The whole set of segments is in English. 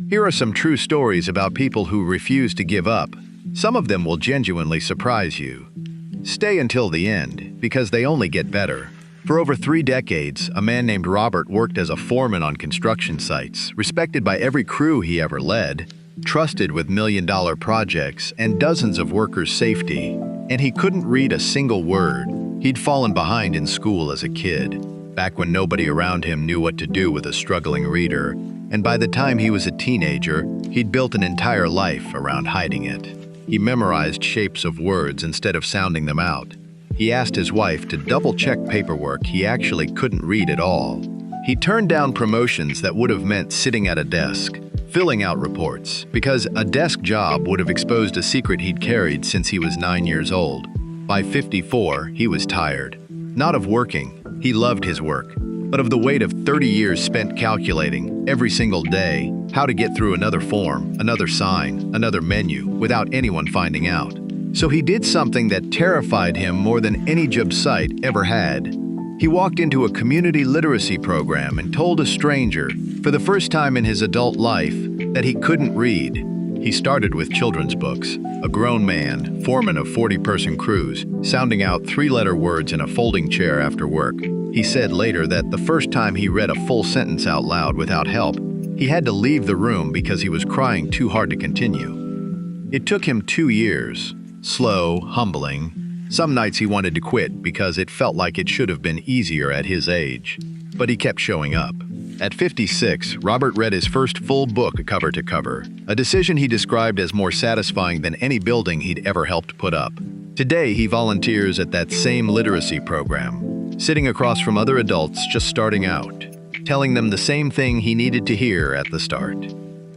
Here are some true stories about people who refuse to give up. Some of them will genuinely surprise you. Stay until the end, because they only get better. For over 3 decades, a man named Robert worked as a foreman on construction sites, respected by every crew he ever led, trusted with million-dollar projects and dozens of workers' safety. And he couldn't read a single word. He'd fallen behind in school as a kid, back when nobody around him knew what to do with a struggling reader. And by the time he was a teenager, he'd built an entire life around hiding it. He memorized shapes of words instead of sounding them out. He asked his wife to double-check paperwork he actually couldn't read at all. He turned down promotions that would have meant sitting at a desk, filling out reports, because a desk job would have exposed a secret he'd carried since he was 9 years old. By 54, he was tired. Not of working, he loved his work, but of the weight of 30 years spent calculating, every single day, how to get through another form, another sign, another menu, without anyone finding out. So he did something that terrified him more than any job site ever had. He walked into a community literacy program and told a stranger, for the first time in his adult life, that he couldn't read. He started with children's books, a grown man, foreman of 40-person crews, sounding out 3-letter words in a folding chair after work. He said later that the first time he read a full sentence out loud without help, he had to leave the room because he was crying too hard to continue. It took him 2 years. Slow, humbling. Some nights he wanted to quit because it felt like it should have been easier at his age. But he kept showing up. At 56, Robert read his first full book cover to cover, a decision he described as more satisfying than any building he'd ever helped put up. Today, he volunteers at that same literacy program, sitting across from other adults just starting out, telling them the same thing he needed to hear at the start.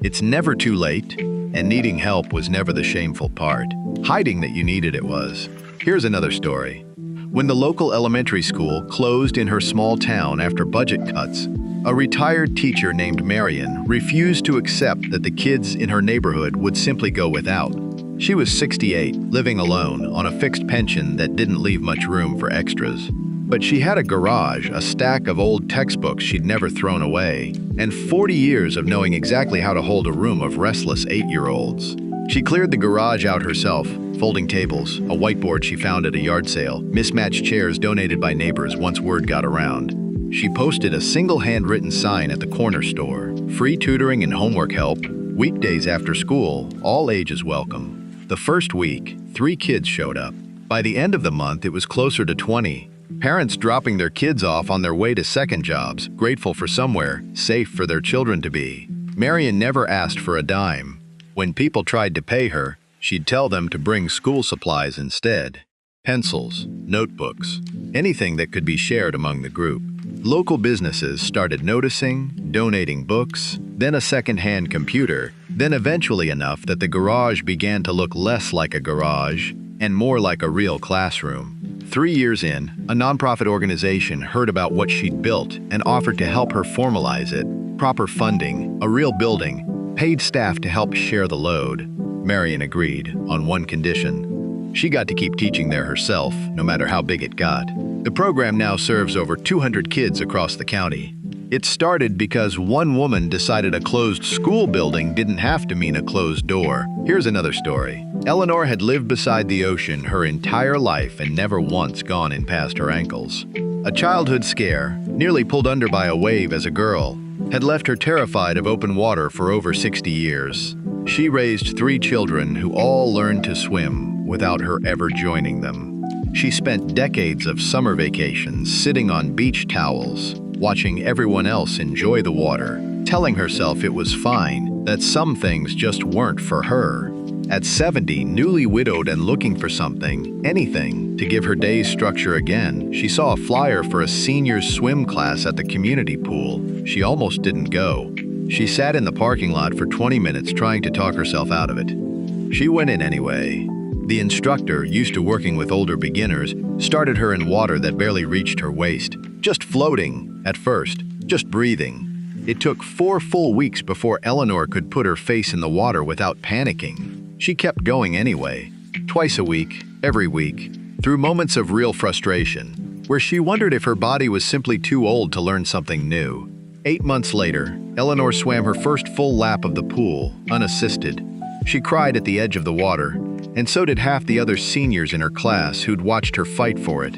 It's never too late, and needing help was never the shameful part. Hiding that you needed it was. Here's another story. When the local elementary school closed in her small town after budget cuts, a retired teacher named Marion refused to accept that the kids in her neighborhood would simply go without. She was 68, living alone on a fixed pension that didn't leave much room for extras. But she had a garage, a stack of old textbooks she'd never thrown away, and 40 years of knowing exactly how to hold a room of restless 8-year-olds. She cleared the garage out herself, folding tables, a whiteboard she found at a yard sale, mismatched chairs donated by neighbors once word got around. She posted a single handwritten sign at the corner store, free tutoring and homework help, weekdays after school, all ages welcome. The first week, 3 kids showed up. By the end of the month, it was closer to 20. Parents dropping their kids off on their way to second jobs, grateful for somewhere safe for their children to be. Marion never asked for a dime. When people tried to pay her, she'd tell them to bring school supplies instead. Pencils, notebooks, anything that could be shared among the group. Local businesses started noticing, donating books, then a second-hand computer, then eventually enough that the garage began to look less like a garage and more like a real classroom. 3 years in, a nonprofit organization heard about what she'd built and offered to help her formalize it. Proper funding, a real building, paid staff to help share the load. Marion agreed, on one condition. She got to keep teaching there herself, no matter how big it got. The program now serves over 200 kids across the county. It started because one woman decided a closed school building didn't have to mean a closed door. Here's another story. Eleanor had lived beside the ocean her entire life and never once gone in past her ankles. A childhood scare, nearly pulled under by a wave as a girl, had left her terrified of open water for over 60 years. She raised 3 children who all learned to swim without her ever joining them. She spent decades of summer vacations sitting on beach towels, watching everyone else enjoy the water, telling herself it was fine, that some things just weren't for her. At 70, newly widowed and looking for something, anything, to give her days structure again, she saw a flyer for a seniors swim class at the community pool. She almost didn't go. She sat in the parking lot for 20 minutes trying to talk herself out of it. She went in anyway. The instructor, used to working with older beginners, started her in water that barely reached her waist. Just floating, at first, just breathing. It took 4 full weeks before Eleanor could put her face in the water without panicking. She kept going anyway, twice a week, every week, through moments of real frustration, where she wondered if her body was simply too old to learn something new. 8 months later, Eleanor swam her first full lap of the pool, unassisted. She cried at the edge of the water, and so did half the other seniors in her class who'd watched her fight for it.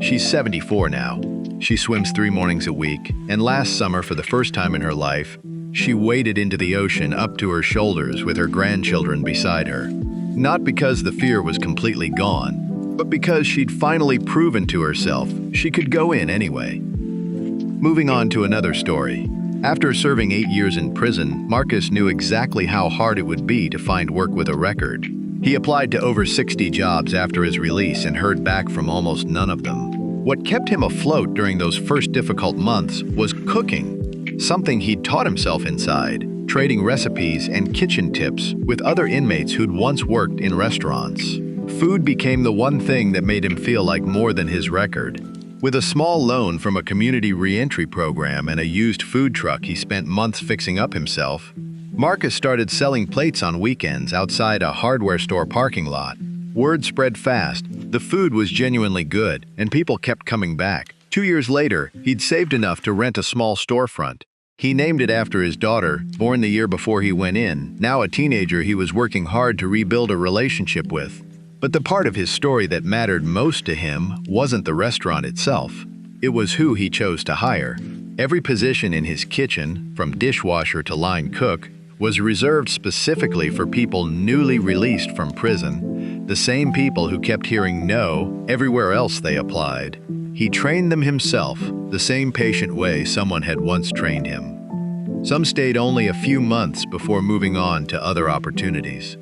She's 74 now. She swims 3 mornings a week, and last summer, for the first time in her life, she waded into the ocean up to her shoulders with her grandchildren beside her. Not because the fear was completely gone, but because she'd finally proven to herself she could go in anyway. Moving on to another story. After serving 8 years in prison, Marcus knew exactly how hard it would be to find work with a record. He applied to over 60 jobs after his release and heard back from almost none of them. What kept him afloat during those first difficult months was cooking, something he'd taught himself inside, trading recipes and kitchen tips with other inmates who'd once worked in restaurants. Food became the one thing that made him feel like more than his record. With a small loan from a community reentry program and a used food truck he spent months fixing up himself, Marcus started selling plates on weekends outside a hardware store parking lot. Word spread fast. The food was genuinely good, and people kept coming back. 2 years later, he'd saved enough to rent a small storefront. He named it after his daughter, born the year before he went in, now a teenager he was working hard to rebuild a relationship with. But the part of his story that mattered most to him wasn't the restaurant itself. It was who he chose to hire. Every position in his kitchen, from dishwasher to line cook, was reserved specifically for people newly released from prison, the same people who kept hearing no everywhere else they applied. He trained them himself, the same patient way someone had once trained him. Some stayed only a few months before moving on to other opportunities.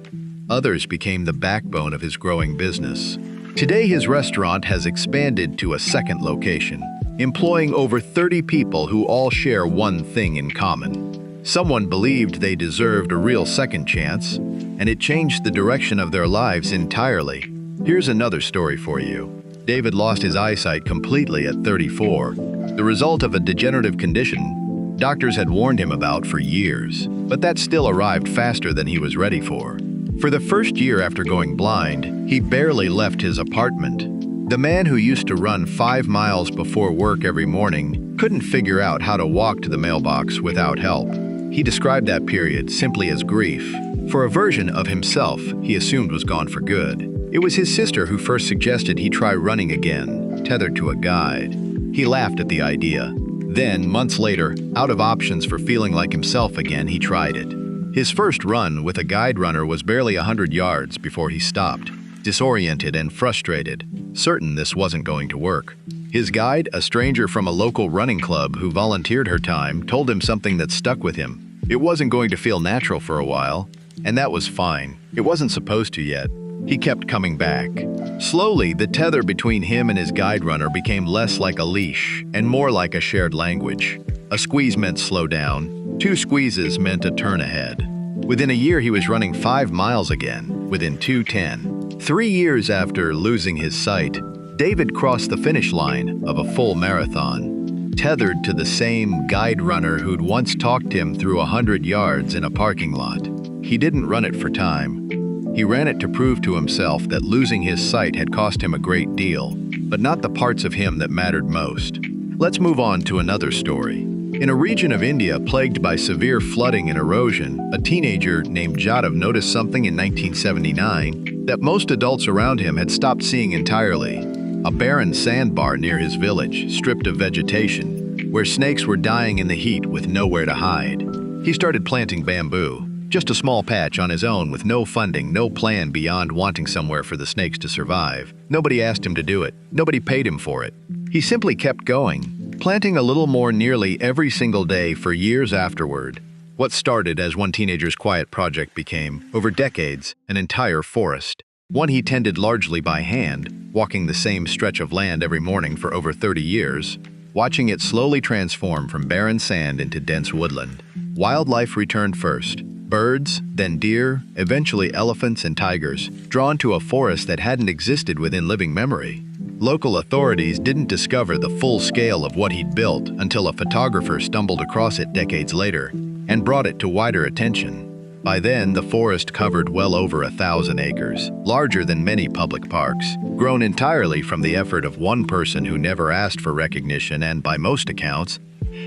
Others became the backbone of his growing business. Today, his restaurant has expanded to a second location, employing over 30 people who all share one thing in common. Someone believed they deserved a real second chance, and it changed the direction of their lives entirely. Here's another story for you. David lost his eyesight completely at 34, the result of a degenerative condition doctors had warned him about for years, but that still arrived faster than he was ready for. For the first year after going blind, he barely left his apartment. The man who used to run 5 miles before work every morning couldn't figure out how to walk to the mailbox without help. He described that period simply as grief, for a version of himself he assumed was gone for good. It was his sister who first suggested he try running again, tethered to a guide. He laughed at the idea. Then, months later, out of options for feeling like himself again, he tried it. His first run with a guide runner was barely 100 yards before he stopped, disoriented and frustrated, certain this wasn't going to work. His guide, a stranger from a local running club who volunteered her time, told him something that stuck with him. It wasn't going to feel natural for a while, and that was fine. It wasn't supposed to yet. He kept coming back. Slowly, the tether between him and his guide runner became less like a leash and more like a shared language. A squeeze meant slow down. 2 squeezes meant a turn ahead. Within a year, he was running 5 miles again, within 2:10. 3 years after losing his sight, David crossed the finish line of a full marathon, tethered to the same guide runner who'd once talked him through 100 yards in a parking lot. He didn't run it for time. He ran it to prove to himself that losing his sight had cost him a great deal, but not the parts of him that mattered most. Let's move on to another story. In a region of India plagued by severe flooding and erosion, a teenager named Jadhav noticed something in 1979 that most adults around him had stopped seeing entirely. A barren sandbar near his village, stripped of vegetation, where snakes were dying in the heat with nowhere to hide. He started planting bamboo, just a small patch on his own with no funding, no plan beyond wanting somewhere for the snakes to survive. Nobody asked him to do it. Nobody paid him for it. He simply kept going, planting a little more nearly every single day for years afterward. What started as one teenager's quiet project became, over decades, an entire forest. One he tended largely by hand, walking the same stretch of land every morning for over 30 years, watching it slowly transform from barren sand into dense woodland. Wildlife returned first. Birds, then deer, eventually elephants and tigers, drawn to a forest that hadn't existed within living memory. Local authorities didn't discover the full scale of what he'd built until a photographer stumbled across it decades later and brought it to wider attention. By then, the forest covered well over 1,000 acres, larger than many public parks, grown entirely from the effort of one person who never asked for recognition and, by most accounts,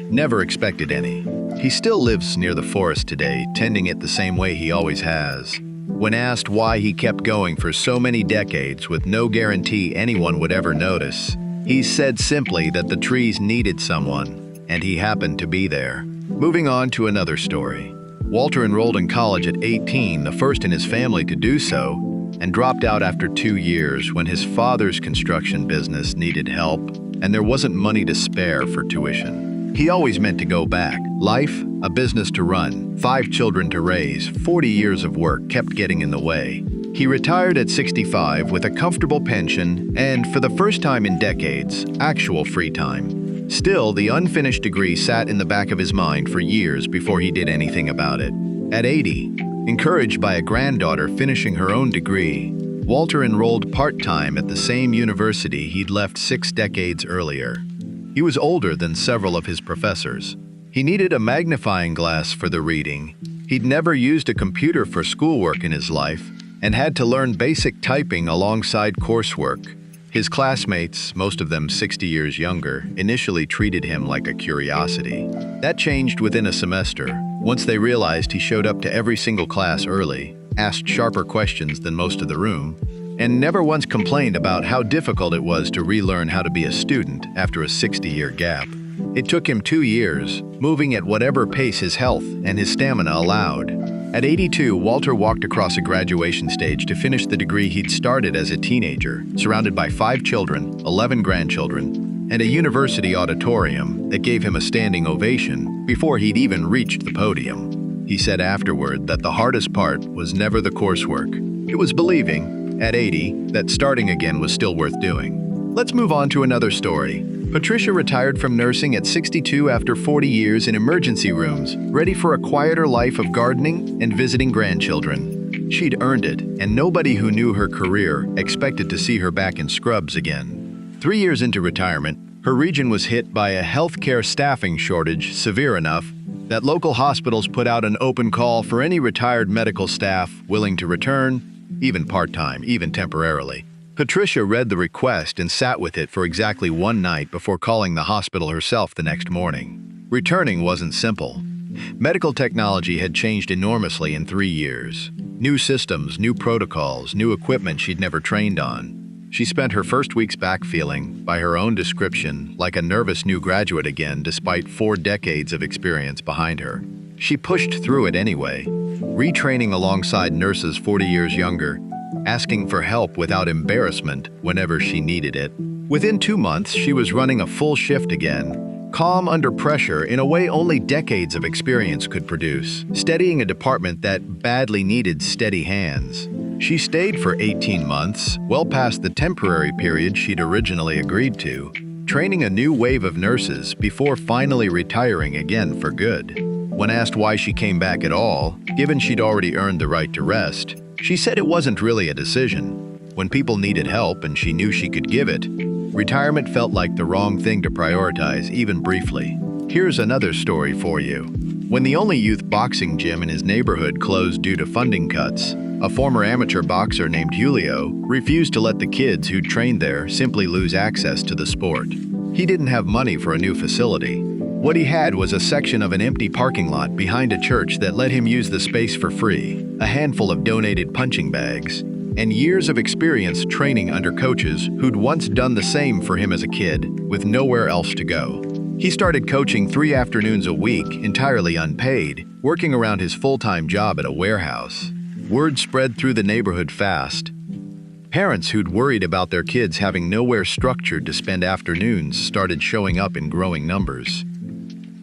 never expected any. He still lives near the forest today, tending it the same way he always has. When asked why he kept going for so many decades with no guarantee anyone would ever notice, he said simply that the trees needed someone, and he happened to be there. Moving on to another story. Walter enrolled in college at 18, the first in his family to do so, and dropped out after 2 years when his father's construction business needed help and there wasn't money to spare for tuition. He always meant to go back. Life, a business to run, 5 children to raise, 40 years of work kept getting in the way. He retired at 65 with a comfortable pension and, for the first time in decades, actual free time. Still, the unfinished degree sat in the back of his mind for years before he did anything about it. At 80, encouraged by a granddaughter finishing her own degree, Walter enrolled part-time at the same university he'd left 6 decades earlier. He was older than several of his professors. He needed a magnifying glass for the reading. He'd never used a computer for schoolwork in his life and had to learn basic typing alongside coursework. His classmates, most of them 60 years younger, initially treated him like a curiosity. That changed within a semester, once they realized he showed up to every single class early, asked sharper questions than most of the room, and never once complained about how difficult it was to relearn how to be a student after a 60-year gap. It took him 2 years, moving at whatever pace his health and his stamina allowed. At 82, Walter walked across a graduation stage to finish the degree he'd started as a teenager, surrounded by 5 children, 11 grandchildren, and a university auditorium that gave him a standing ovation before he'd even reached the podium. He said afterward that the hardest part was never the coursework. It was believing, at 80, that starting again was still worth doing. Let's move on to another story. Patricia retired from nursing at 62 after 40 years in emergency rooms, ready for a quieter life of gardening and visiting grandchildren. She'd earned it, and nobody who knew her career expected to see her back in scrubs again. 3 years into retirement, her region was hit by a healthcare staffing shortage severe enough that local hospitals put out an open call for any retired medical staff willing to return, even part-time, even temporarily. Patricia read the request and sat with it for exactly 1 night before calling the hospital herself the next morning. Returning wasn't simple. Medical technology had changed enormously in 3 years. New systems, new protocols, new equipment she'd never trained on. She spent her first weeks back feeling, by her own description, like a nervous new graduate again despite 4 decades of experience behind her. She pushed through it anyway, retraining alongside nurses 40 years younger, asking for help without embarrassment whenever she needed it. Within 2 months, she was running a full shift again, calm under pressure in a way only decades of experience could produce, steadying a department that badly needed steady hands. She stayed for 18 months, well past the temporary period she'd originally agreed to, training a new wave of nurses before finally retiring again for good. When asked why she came back at all, given she'd already earned the right to rest, she said it wasn't really a decision. When people needed help and she knew she could give it, retirement felt like the wrong thing to prioritize, even briefly. Here's another story for you. When the only youth boxing gym in his neighborhood closed due to funding cuts, a former amateur boxer named Julio refused to let the kids who'd trained there simply lose access to the sport. He didn't have money for a new facility. What he had was a section of an empty parking lot behind a church that let him use the space for free, a handful of donated punching bags, and years of experience training under coaches who'd once done the same for him as a kid, with nowhere else to go. He started coaching 3 afternoons a week, entirely unpaid, working around his full-time job at a warehouse. Word spread through the neighborhood fast. Parents who'd worried about their kids having nowhere structured to spend afternoons started showing up in growing numbers.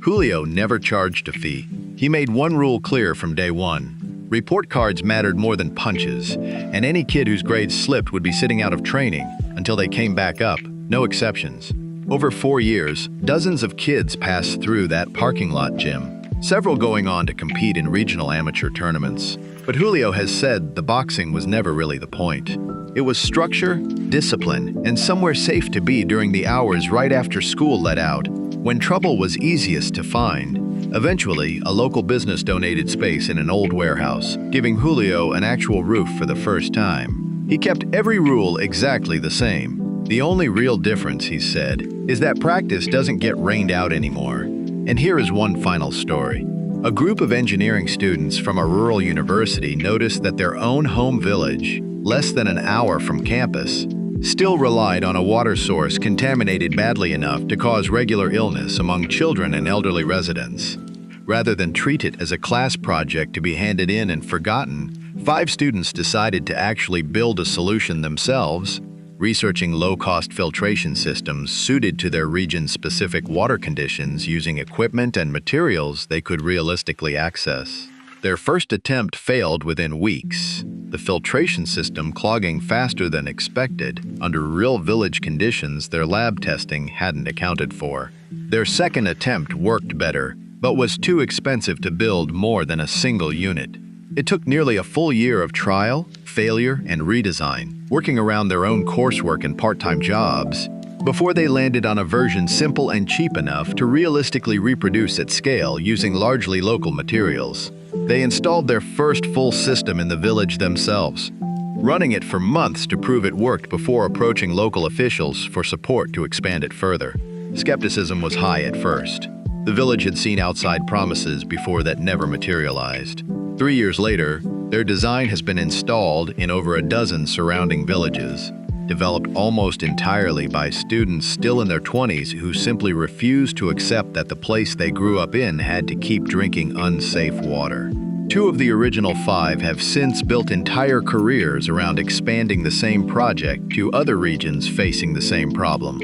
Julio never charged a fee. He made one rule clear from day one. Report cards mattered more than punches, and any kid whose grades slipped would be sitting out of training until they came back up, no exceptions. Over 4 years, dozens of kids passed through that parking lot gym, several going on to compete in regional amateur tournaments. But Julio has said the boxing was never really the point. It was structure, discipline, and somewhere safe to be during the hours right after school let out, when trouble was easiest to find. Eventually, a local business donated space in an old warehouse, giving Julio an actual roof for the first time. He kept every rule exactly the same. The only real difference, he said, is that practice doesn't get rained out anymore. And here is one final story. A group of engineering students from a rural university noticed that their own home village, less than an hour from campus, still relied on a water source contaminated badly enough to cause regular illness among children and elderly residents. Rather than treat it as a class project to be handed in and forgotten, 5 students decided to actually build a solution themselves, researching low-cost filtration systems suited to their region's specific water conditions using equipment and materials they could realistically access. Their first attempt failed within weeks, the filtration system clogging faster than expected under real village conditions their lab testing hadn't accounted for. Their second attempt worked better, but was too expensive to build more than a single unit. It took nearly a full year of trial, failure, and redesign, working around their own coursework and part-time jobs, before they landed on a version simple and cheap enough to realistically reproduce at scale using largely local materials. They installed their first full system in the village themselves, running it for months to prove it worked before approaching local officials for support to expand it further. Skepticism was high at first. The village had seen outside promises before that never materialized. 3 years later, their design has been installed in over a dozen surrounding villages, developed almost entirely by students still in their 20s who simply refused to accept that the place they grew up in had to keep drinking unsafe water. 2 of the original 5 have since built entire careers around expanding the same project to other regions facing the same problem.